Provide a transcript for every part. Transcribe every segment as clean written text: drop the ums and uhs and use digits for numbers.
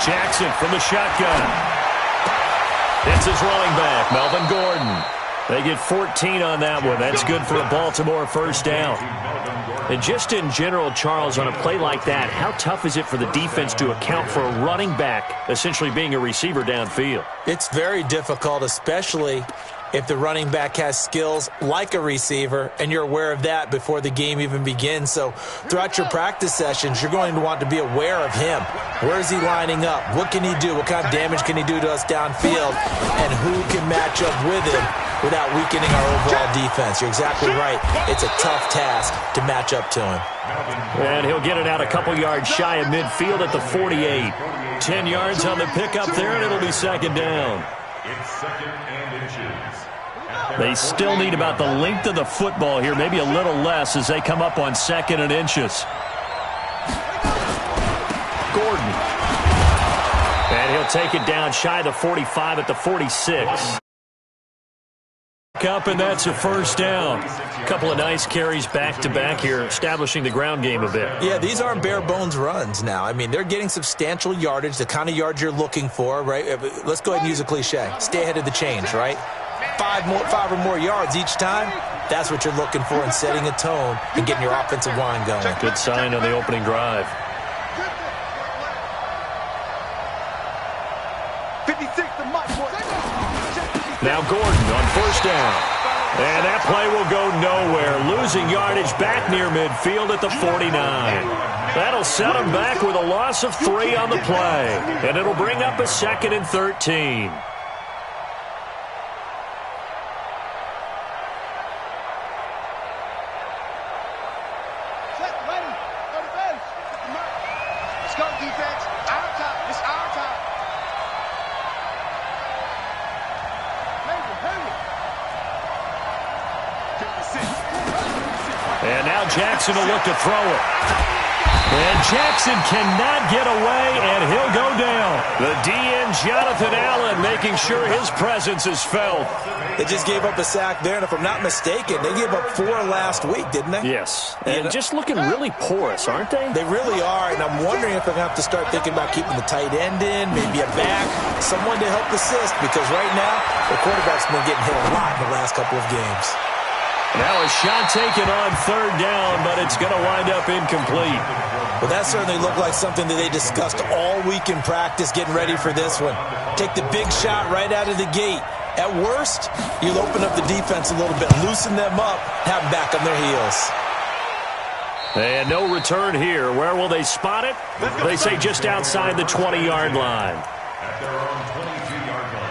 Jackson from the shotgun. It's his running back, Melvin Gordon. They get 14 on that one. That's good for a Baltimore first down. And just in general, Charles, on a play like that, how tough is it for the defense to account for a running back essentially being a receiver downfield? It's very difficult, especially if the running back has skills like a receiver, and you're aware of that before the game even begins. So throughout your practice sessions, you're going to want to be aware of him. Where is he lining up? What can he do? What kind of damage can he do to us downfield? And who can match up with him without weakening our overall defense? You're exactly right. It's a tough task to match up to him. And he'll get it out a couple yards shy of midfield at the 48. 10 yards on the pickup there, and it'll be second down. It's second and inches. They still need about the length of the football here, maybe a little less as they come up on second and inches. Gordon. And he'll take it down shy of the 45 at the 46. Up, and that's a first down. A couple of nice carries back-to-back here, establishing the ground game a bit. Yeah, these aren't bare-bones runs now. I mean, they're getting substantial yardage, the kind of yards you're looking for, right? Let's go ahead and use a cliche. Stay ahead of the change, right? Five or more yards each time. That's what you're looking for in setting a tone and getting your offensive line going. Good sign on the opening drive. 56 to Mike. Now Gordon on first down. And that play will go nowhere. Losing yardage back near midfield at the 49. That'll set him back with a loss of 3 on the play. And it'll bring up a second and 13. Let's go, defense. Our time. It's our time. And now Jackson will look to throw it. And Jackson cannot get away, and he'll go down. The DN, Jonathan Allen, making sure his presence is felt. They just gave up a sack there, and if I'm not mistaken, they gave up 4 last week, didn't they? Yes, and just looking really porous, aren't they? They really are, and I'm wondering if they're going to have to start thinking about keeping the tight end in, maybe a back, someone to help assist, because right now, the quarterback's been getting hit a lot in the last couple of games. Now a shot taken on third down, but it's going to wind up incomplete. Well, that certainly looked like something that they discussed all week in practice, getting ready for this one. Take the big shot right out of the gate. At worst, you'll open up the defense a little bit, loosen them up, have them back on their heels. And no return here. Where will they spot it? They say just outside the 20-yard line. At their own 22-yard line.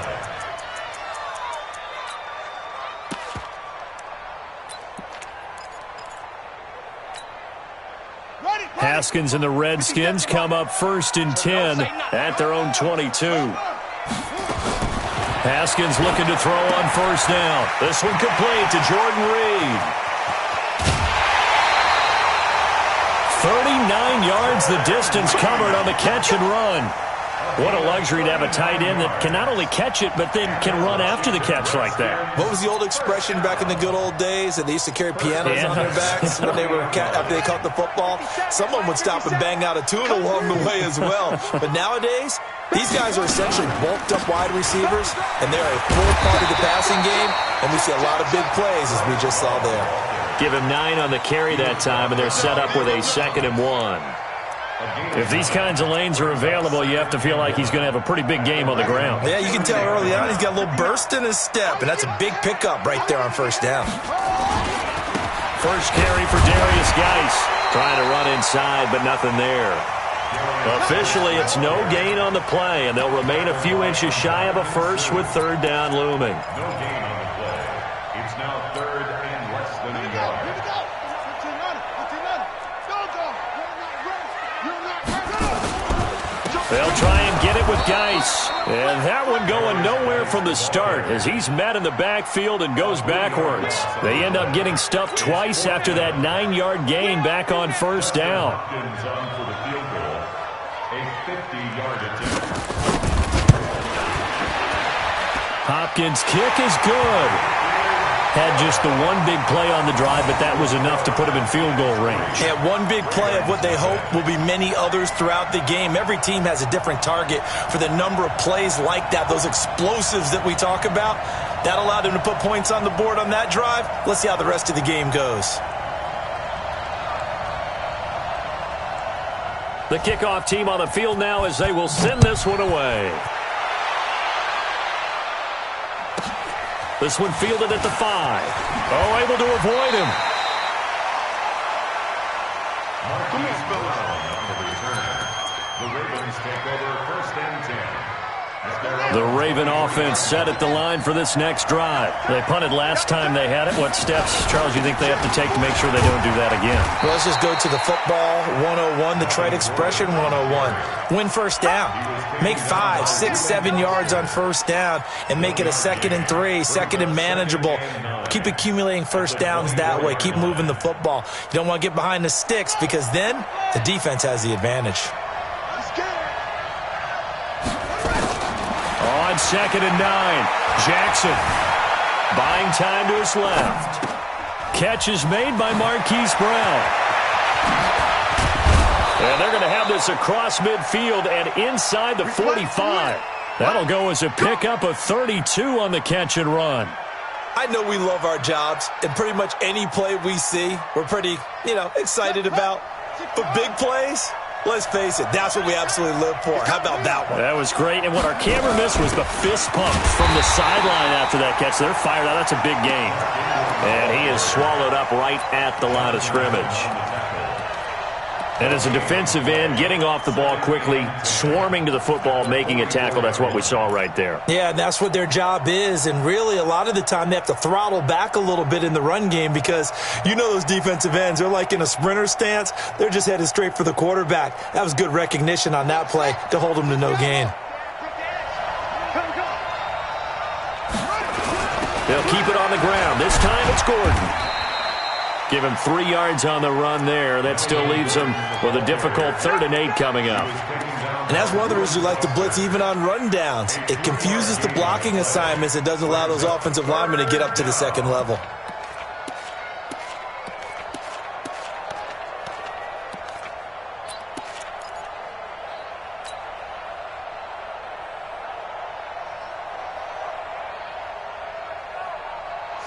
Haskins and the Redskins come up first and 10 at their own 22. Haskins looking to throw on first down. This one complete to Jordan Reed. 39 yards the distance covered on the catch and run. What a luxury to have a tight end that can not only catch it, but then can run after the catch like that. What was the old expression back in the good old days that they used to carry pianos on their backs when they were after they caught the football? Someone would stop and bang out a tune along the way as well. But nowadays, these guys are essentially bulked up wide receivers, and they're a full part of the passing game, and we see a lot of big plays as we just saw there. Give him 9 on the carry that time, and they're set up with a 2nd and 1. If these kinds of lanes are available, you have to feel like he's going to have a pretty big game on the ground. Yeah, you can tell early on he's got a little burst in his step, and that's a big pickup right there on first down. First carry for Darius Geis. Trying to run inside, but nothing there. Officially, it's no gain on the play, and they'll remain a few inches shy of a first with third down looming. No gain on the play. It's now 3rd and less than a yard. They'll try and get it with Geis. And that one going nowhere from the start as he's met in the backfield and goes backwards. They end up getting stuffed twice after that 9-yard gain back on first down. Hopkins on for the field goal. A 50-yard attempt. Hopkins' kick is good. Had just the one big play on the drive, but that was enough to put him in field goal range. Yeah, one big play of what they hope will be many others throughout the game. Every team has a different target for the number of plays like that, those explosives that we talk about. That allowed them to put points on the board on that drive. Let's see how the rest of the game goes. The kickoff team on the field now as they will send this one away. This one fielded at the 5. Oh, able to avoid him. The Ravens take over 1st and 10. The Raven offense set at the line for this next drive. They punted last time they had it. What steps, Charles, you think they have to take to make sure they don't do that again? Well, let's just go to the football 101, the trade expression 101. Win first down. Make 5, 6, 7 yards on first down and make it a 2nd and 3, 2nd and manageable. Keep accumulating first downs that way. Keep moving the football. You don't want to get behind the sticks because then the defense has the advantage. On 2nd and 9, Jackson buying time to his left. Catch is made by Marquise Brown. And they're going to have this across midfield and inside the 45. That'll go as a pickup of 32 on the catch and run. I know we love our jobs, and pretty much any play we see, we're pretty, excited about. But big plays, let's face it, that's what we absolutely live for. How about that one? That was great. And what our camera missed was the fist pump from the sideline after that catch. They're fired out. That's a big gain. And he is swallowed up right at the line of scrimmage. And as a defensive end, getting off the ball quickly, swarming to the football, making a tackle, that's what we saw right there. Yeah, and that's what their job is. And really, a lot of the time, they have to throttle back a little bit in the run game because those defensive ends, they're like in a sprinter stance. They're just headed straight for the quarterback. That was good recognition on that play to hold them to no gain. They'll keep it on the ground. This time it's Gordon. Give him 3 yards on the run there. That still leaves him with a difficult 3rd and 8 coming up. And that's one of the reasons we like to blitz even on rundowns. It confuses the blocking assignments. It doesn't allow those offensive linemen to get up to the 2nd level.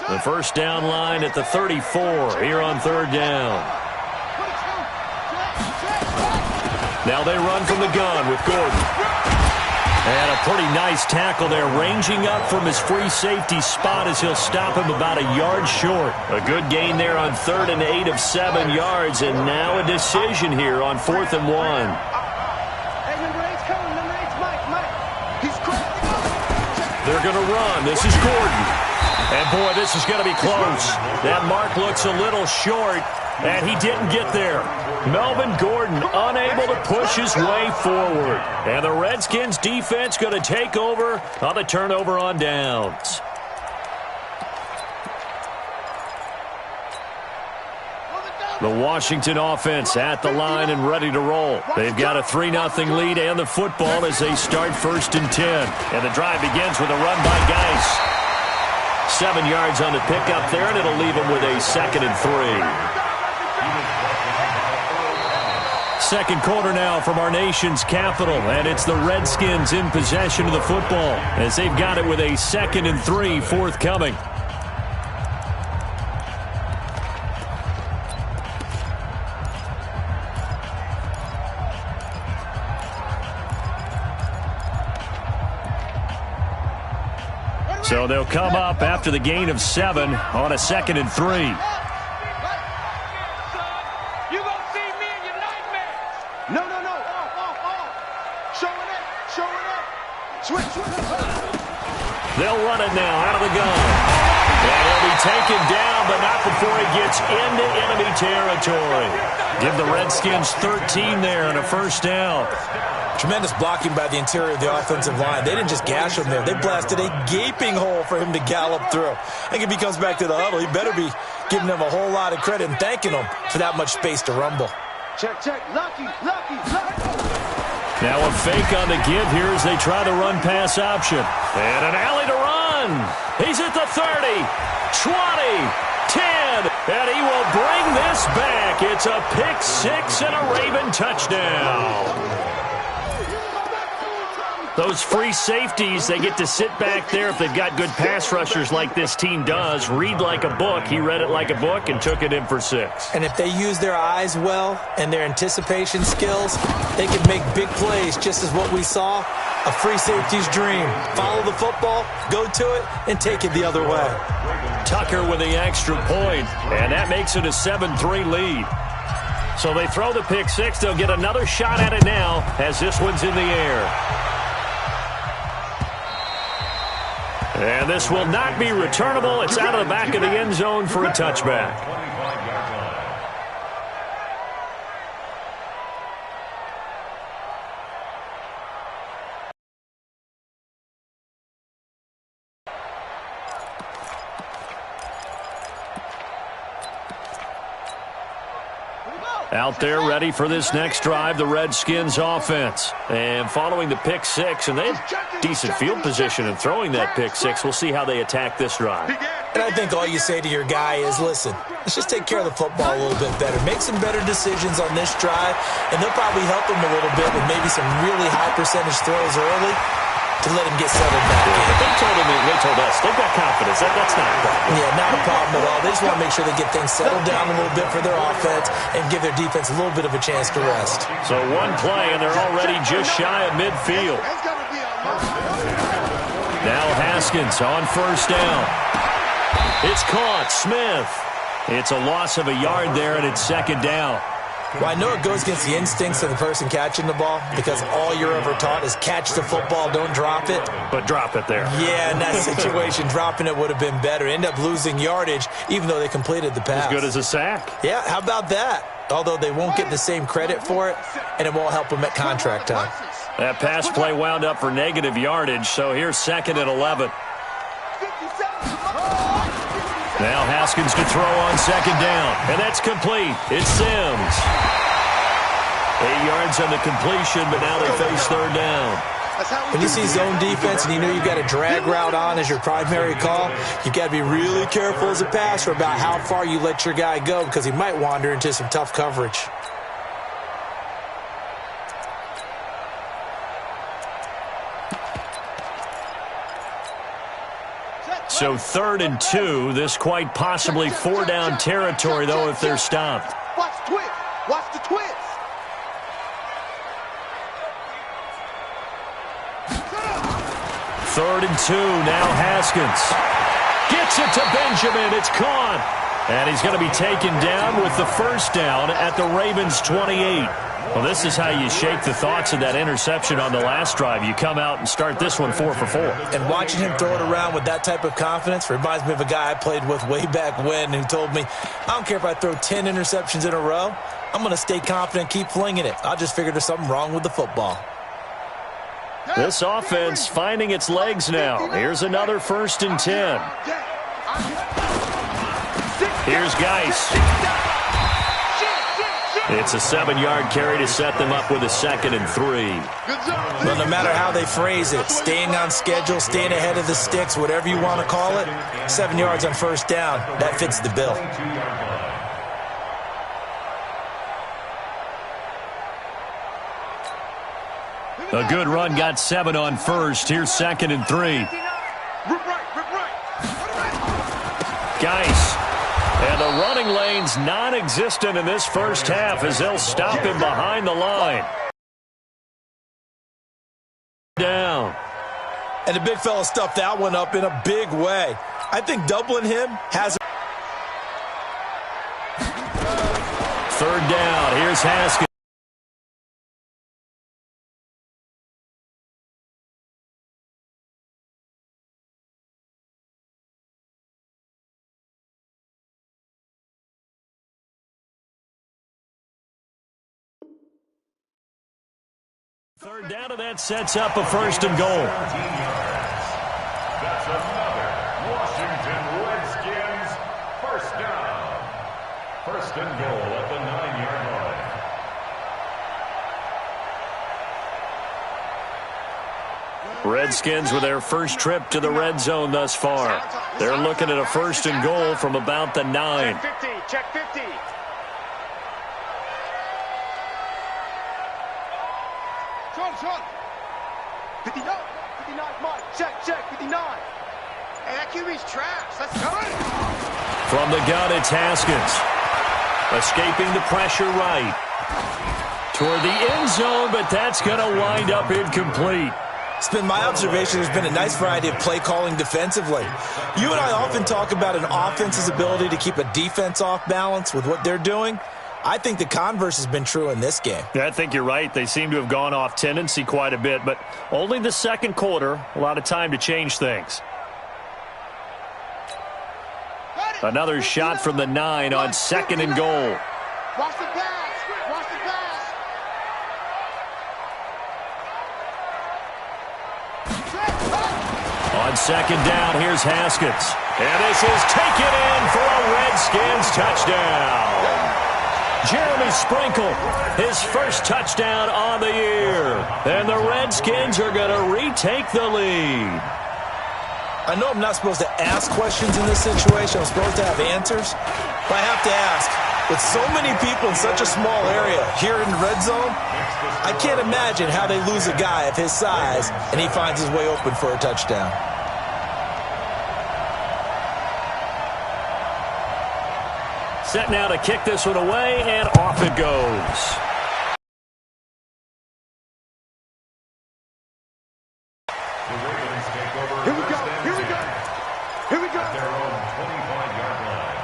The first down line at the 34 here on 3rd down. Now they run from the gun with Gordon. And a pretty nice tackle there, ranging up from his free safety spot as he'll stop him about a yard short. A good gain there on 3rd and 8 of 7 yards, and now a decision here on 4th and 1. They're going to run. This is Gordon. And, boy, this is going to be close. That mark looks a little short, and he didn't get there. Melvin Gordon unable to push his way forward. And the Redskins defense going to take over on the turnover on downs. The Washington offense at the line and ready to roll. They've got a 3-0 lead and the football as they start 1st and 10. And the drive begins with a run by Geis. 7 yards on the pickup there, and it'll leave him with a 2nd and 3. Second quarter now from our nation's capital, and it's the Redskins in possession of the football as they've got it with a 2nd and 3 forthcoming. So they'll come up after the gain of 7 on a 2nd and 3. You gonna see me in your nightmares. No. Off. Showing up. Switch. They'll run it now out of the gun. And he'll be taken down, but not before he gets into enemy territory. Give the Redskins 13 there and a first down. Tremendous blocking by the interior of the offensive line. They didn't just gash him there. They blasted a gaping hole for him to gallop through. I think if he comes back to the huddle, he better be giving them a whole lot of credit and thanking them for that much space to rumble. Check. Lucky. Now a fake on the give here as they try the run-pass option. And an alley to run. run. He's at the 30, 20, 10, and he will bring this back. It's a pick six and a Raven touchdown. Those free safeties, they get to sit back there if they've got good pass rushers like this team does. Read like a book. He read it like a book and took it in for 6. And if they use their eyes well and their anticipation skills, they can make big plays, just as what we saw. A free safety's dream. Follow the football, go to it, and take it the other way. Tucker with the extra point, and that makes it a 7-3 lead. So they throw the pick six. They'll get another shot at it now as this one's in the air. And this will not be returnable. It's out of the back of the end zone for a touchback. Out there ready for this next drive, the Redskins offense. And following the pick six, and they have decent field position in throwing that pick six. We'll see how they attack this drive. And I think all you say to your guy is, listen, let's just take care of the football a little bit better. Make some better decisions on this drive, and they'll probably help him a little bit with maybe some really high percentage throws early to let him get settled back in. But they told us they've got confidence. That's not a problem. Yeah, not a problem at all. They just want to make sure they get things settled down a little bit for their offense and give their defense a little bit of a chance to rest. So one play, and they're already just shy of midfield. Now Haskins on first down. It's caught. Smith. It's a loss of a yard there, and it's second down. Well, I know it goes against the instincts of the person catching the ball because all you're ever taught is catch the football, don't drop it. But drop it there. Yeah, in that situation, dropping it would have been better. End up losing yardage, even though they completed the pass. As good as a sack. Yeah, how about that? Although they won't get the same credit for it, and it won't help them at contract time. That pass play wound up for negative yardage, so here's second and 11. Now Haskins to throw on second down, and that's complete. It's Sims. 8 yards on the completion, but now they face third down. When you see zone defense and you know you've got a drag route on as your primary call, you've got to be really careful as a passer about how far you let your guy go because he might wander into some tough coverage. So 3rd and 2. This quite possibly 4-down territory, though, if they're stopped. Watch the twist. Watch the twist. Third and 2. Now Haskins gets it to Benjamin. It's caught. And he's going to be taken down with the first down at the Ravens' 28. Well, this is how you shake the thoughts of that interception on the last drive. You come out and start this one 4 for 4. And watching him throw it around with that type of confidence reminds me of a guy I played with way back when who told me, I don't care if I throw 10 interceptions in a row. I'm going to stay confident, keep flinging it. I just figured there's something wrong with the football. This offense finding its legs now. Here's another 1st and 10. Here's Geis. It's a 7-yard carry to set them up with a 2nd and 3. Well, no matter how they phrase it, staying on schedule, staying ahead of the sticks, whatever you want to call it, 7 yards on first down, that fits the bill. A good run got 7 on first. Here's 2nd and 3. Geis. And the running lane's non-existent in this first half as they'll stop him behind the line. Down. And the big fella stuffed that one up in a big way. I think doubling him has... 3rd down. Here's Haskins. Third down, and that sets up a 1st and goal. That's another Washington Redskins 1st down. 1st and goal at the 9-yard line. Redskins with their first trip to the red zone thus far. They're looking at a 1st and goal from about the 9. Check 50. Check 50. Short. 59. 59. Mike. Check. 59. Hey, that QB's trash. Let's go. From the gun, it's Haskins. Escaping the pressure right. Toward the end zone, but that's going to wind up incomplete. It's been my observation there's been a nice variety of play calling defensively. You and I often talk about an offense's ability to keep a defense off balance with what they're doing. I think the converse has been true in this game. Yeah, I think you're right. They seem to have gone off tendency quite a bit, but only the second quarter, a lot of time to change things. Another shot from the 9 on 2nd and goal. Watch the pass. Watch the pass. On 2nd down, here's Haskins. And this is taken in for a Redskins touchdown. Jeremy Sprinkle, his first touchdown on the year. And the Redskins are going to retake the lead. I know I'm not supposed to ask questions in this situation. I'm supposed to have answers. But I have to ask, with so many people in such a small area here in the red zone, I can't imagine how they lose a guy of his size and he finds his way open for a touchdown. Set now to kick this one away, and off it goes. Here we go. At their own 25-yard line.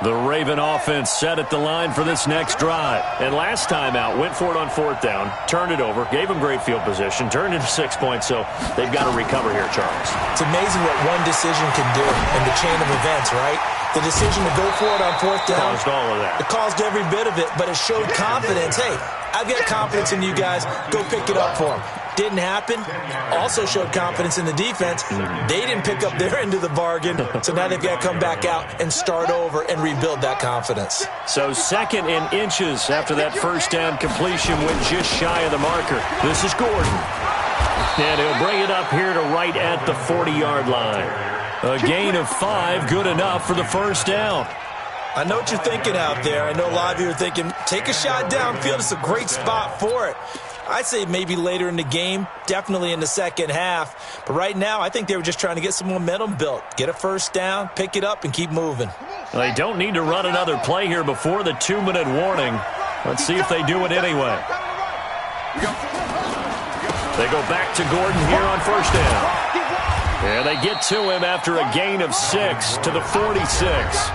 The Raven offense set at the line for this next drive. And last time out, went for it on 4th down, turned it over, gave them great field position, turned into 6 points, so they've got to recover here, Charles. It's amazing what one decision can do in the chain of events, right? The decision to go for it on 4th down. Caused all of that. It caused every bit of it, but it showed confidence. Hey, I've got confidence in you guys. Go pick it up for them. Didn't happen. Also showed confidence in the defense. They didn't pick up their end of the bargain, so now they've got to come back out and start over and rebuild that confidence. So 2nd and inches after that 1st down completion went just shy of the marker. This is Gordon. And he'll bring it up here to right at the 40-yard line. A gain of 5, good enough for the 1st down. I know what you're thinking out there. I know a lot of you are thinking, take a shot downfield. It's a great spot for it. I'd say maybe later in the game, definitely in the second half. But right now, I think they were just trying to get some momentum built. Get a 1st down, pick it up, and keep moving. Well, they don't need to run another play here before the 2-minute warning. Let's see if they do it anyway. They go back to Gordon here on 1st down. And they get to him after a gain of 6 to the 46.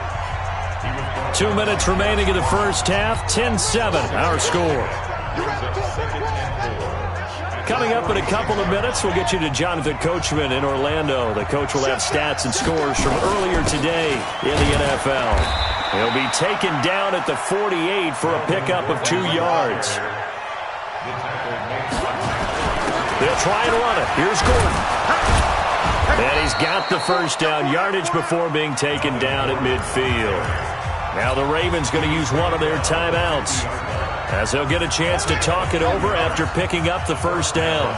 2 minutes remaining in the first half, 10-7, our score. Coming up in a couple of minutes, we'll get you to Jonathan Coachman in Orlando. The coach will have stats and scores from earlier today in the NFL. He'll be taken down at the 48 for a pickup of 2 yards. They'll try and run it. Here's Gordon. And he's got the 1st down yardage before being taken down at midfield. Now the Ravens going to use one of their timeouts, as they'll get a chance to talk it over after picking up the 1st down.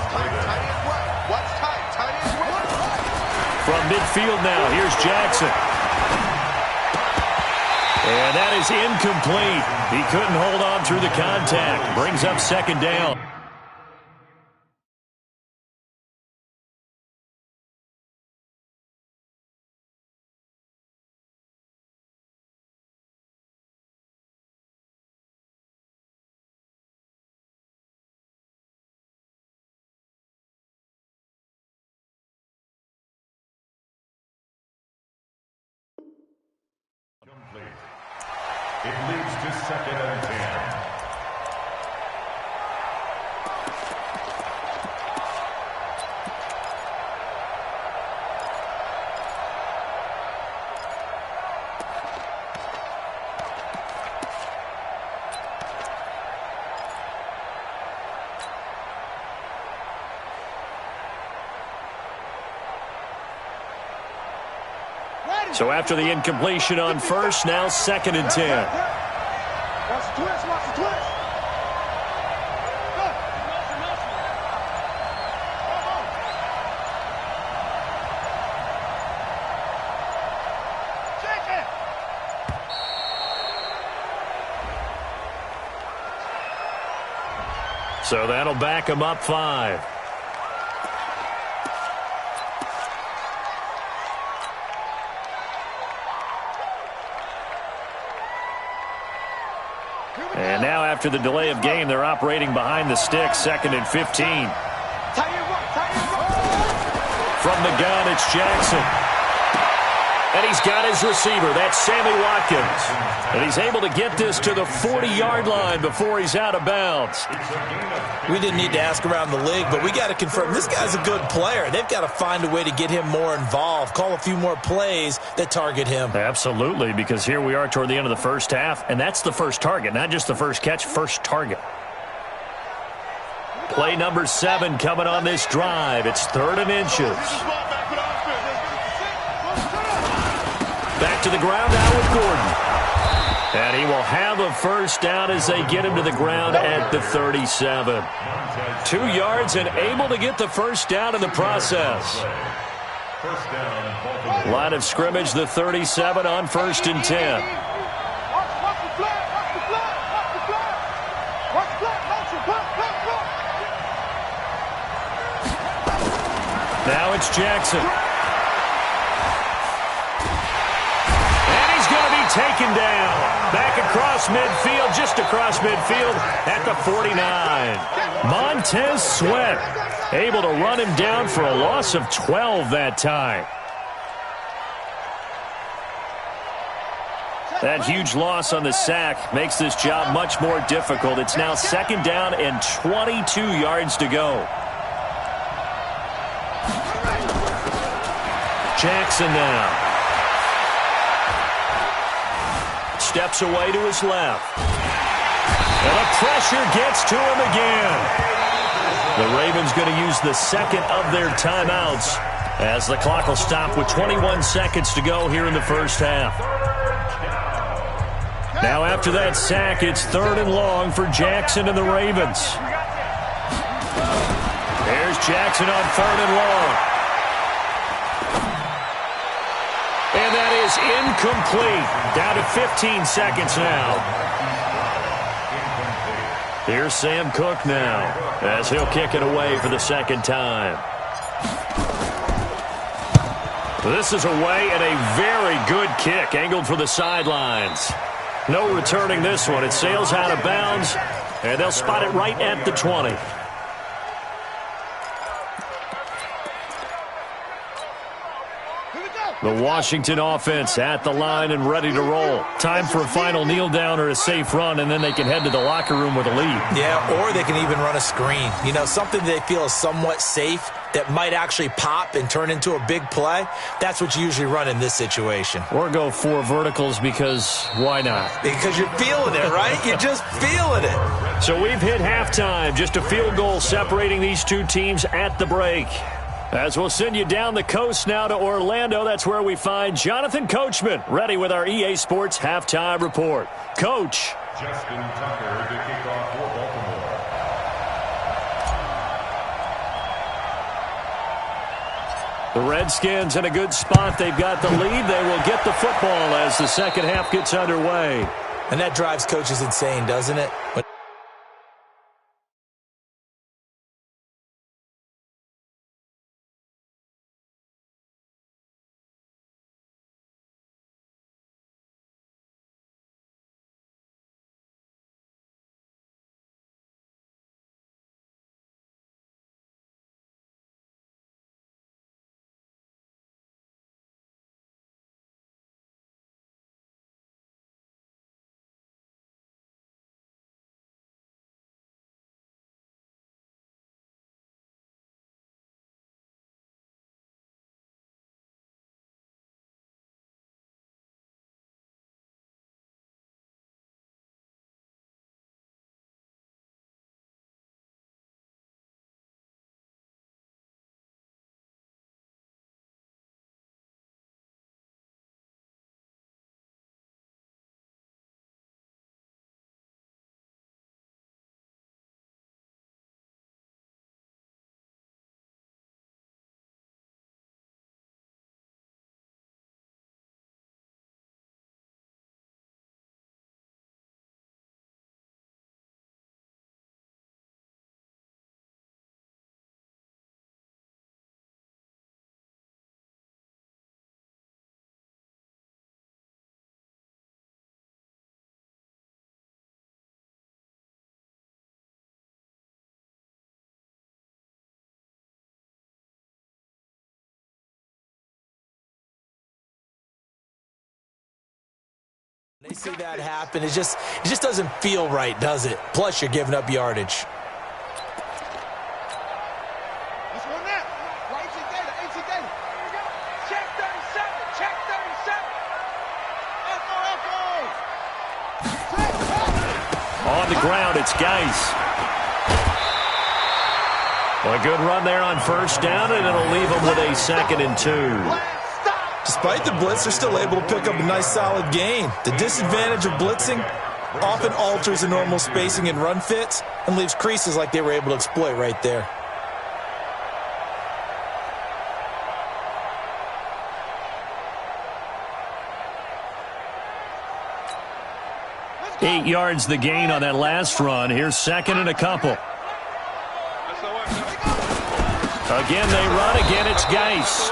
From midfield now, here's Jackson. And that is incomplete. He couldn't hold on through the contact. Brings up 2nd down. It leads to 2nd and 10. So after the incompletion on first, now 2nd and 10. Watch the twist, watch the twist. So that'll back him up 5. And now after the delay of game, they're operating behind the sticks, 2nd and 15. From the gun, it's Jackson. And he's got his receiver. That's Sammy Watkins. And he's able to get this to the 40-yard line before he's out of bounds. We didn't need to ask around the league, but we got to confirm this guy's a good player. They've got to find a way to get him more involved, call a few more plays that target him. Absolutely, because here we are toward the end of the first half, and that's the first target, not just the first catch, first target. Play number 7 coming on this drive. It's 3rd and inches. Back to the ground now with Gordon. And he will have a first down as they get him to the ground at the 37. 2 yards and able to get the first down in the process. Line of scrimmage, the 37 on 1st and 10. Now it's Jackson. Taken down. Back across midfield, just across midfield at the 49. Montez Sweat able to run him down for a loss of 12 that time. That huge loss on the sack makes this job much more difficult. It's now 2nd down and 22 yards to go. Jackson now. Steps away to his left. And the pressure gets to him again. The Ravens going to use the 2nd of their timeouts as the clock will stop with 21 seconds to go here in the first half. Now after that sack, it's 3rd and long for Jackson and the Ravens. There's Jackson on 3rd and long. And that is incomplete. Down to 15 seconds now. Here's Sam Cook now as he'll kick it away for the 2nd time. This is away and a very good kick angled for the sidelines. No returning this one. It sails out of bounds, and they'll spot it right at the 20. The Washington offense at the line and ready to roll. Time for a final kneel down or a safe run, and then they can head to the locker room with a lead. Yeah, or they can even run a screen. You know, something they feel is somewhat safe that might actually pop and turn into a big play. That's what you usually run in this situation. Or go 4 verticals because why not? Because you're feeling it, right? You're just feeling it. So we've hit halftime. Just a field goal separating these two teams at the break. As we'll send you down the coast now to Orlando, that's where we find Jonathan Coachman, ready with our EA Sports Halftime Report. Coach. Justin Tucker to kick off for Baltimore. The Redskins in a good spot. They've got the lead. They will get the football as the second half gets underway. And that drives coaches insane, doesn't it? You see that happen. It just doesn't feel right, does it? Plus, you're giving up yardage. Let's go now. Right, AC data. Check 37. Check 37. On the ground, it's Geis. A good run there on first down, and it'll leave them with a 2nd and 2. Despite the blitz, they're still able to pick up a nice solid gain. The disadvantage of blitzing often alters the normal spacing and run fits and leaves creases like they were able to exploit right there. Eight yards the gain on that last run. Here's 2nd and a couple. Again, they run. Again, it's Geis.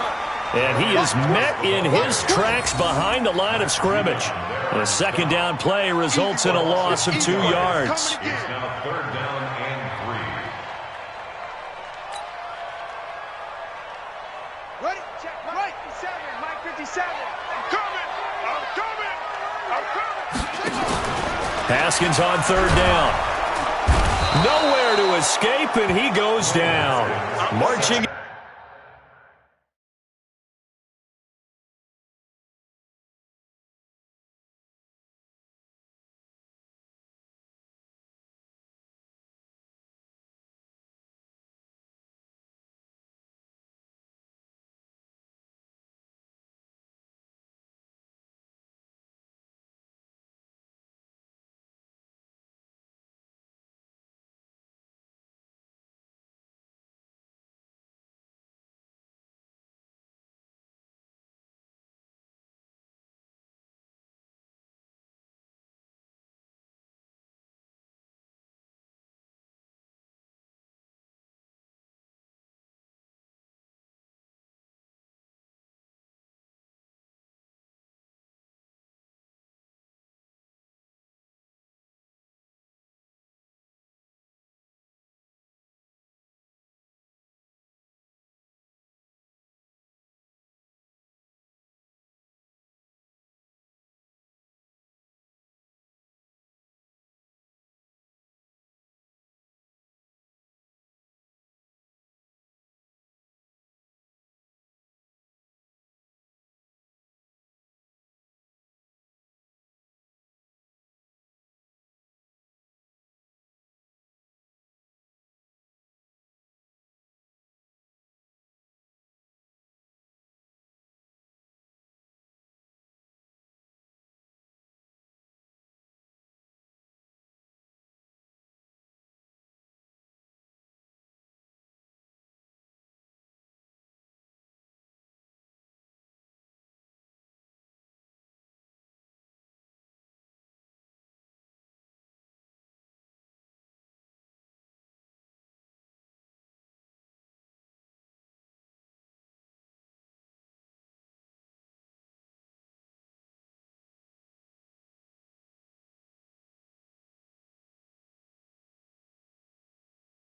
And he is met in his tracks behind the line of scrimmage. A 2nd down play results in a loss of 2 yards. It's now 3rd down and 3. Ready? Check. Right. 7. Mike 57. I'm coming. Haskins on 3rd down. Nowhere to escape, and he goes down. Marching.